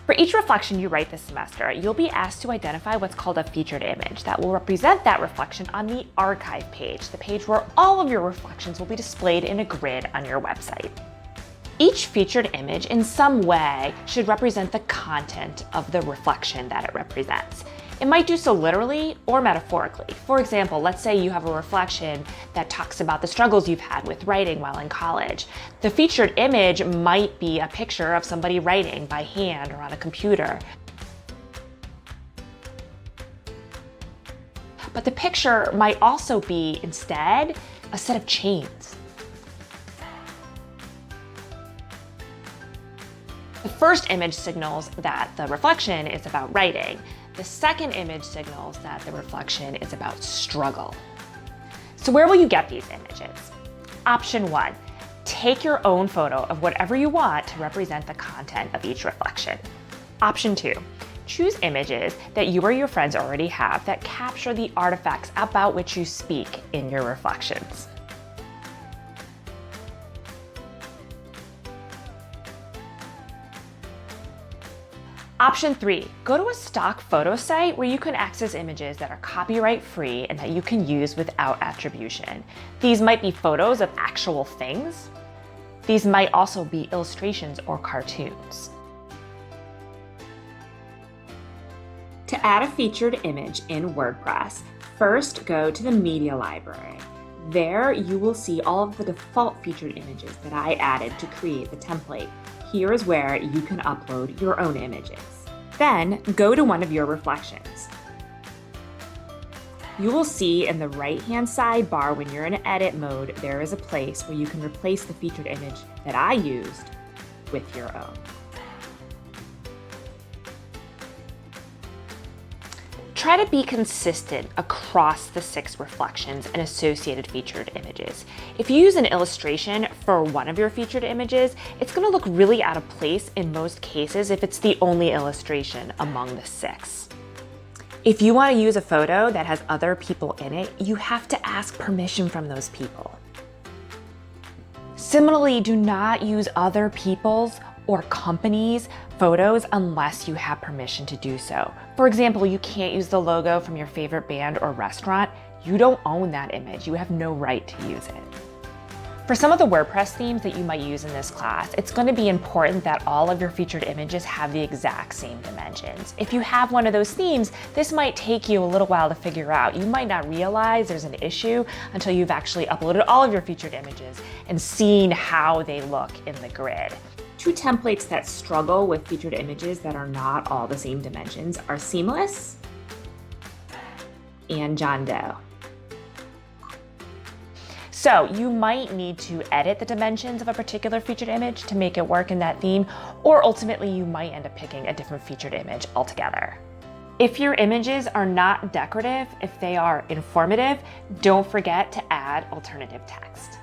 For each reflection you write this semester, you'll be asked to identify what's called a featured image that will represent that reflection on the archive page, the page where all of your reflections will be displayed in a grid on your website. Each featured image in some way should represent the content of the reflection that it represents. It might do so literally or metaphorically. For example, let's say you have a reflection that talks about the struggles you've had with writing while in college. The featured image might be a picture of somebody writing by hand or on a computer. But the picture might also be, instead, a set of chains. The first image signals that the reflection is about writing. The second image signals that the reflection is about struggle. So where will you get these images? Option 1, take your own photo of whatever you want to represent the content of each reflection. Option 2, choose images that you or your friends already have that capture the artifacts about which you speak in your reflections. Option 3, go to a stock photo site where you can access images that are copyright free and that you can use without attribution. These might be photos of actual things. These might also be illustrations or cartoons. To add a featured image in WordPress, first go to the media library. There you will see all of the default featured images that I added to create the template. Here is where you can upload your own images. Then go to one of your reflections. You will see in the right-hand sidebar when you're in edit mode, there is a place where you can replace the featured image that I used with your own. Try to be consistent across the 6 reflections and associated featured images. If you use an illustration for one of your featured images, it's going to look really out of place in most cases if it's the only illustration among the 6. If you want to use a photo that has other people in it, you have to ask permission from those people. Similarly, do not use other people's or companies' photos unless you have permission to do so. For example, you can't use the logo from your favorite band or restaurant. You don't own that image. You have no right to use it. For some of the WordPress themes that you might use in this class, it's going to be important that all of your featured images have the exact same dimensions. If you have one of those themes, this might take you a little while to figure out. You might not realize there's an issue until you've actually uploaded all of your featured images and seen how they look in the grid. 2 templates that struggle with featured images that are not all the same dimensions are Seamless and John Doe. So you might need to edit the dimensions of a particular featured image to make it work in that theme, or ultimately you might end up picking a different featured image altogether. If your images are not decorative, if they are informative, don't forget to add alternative text.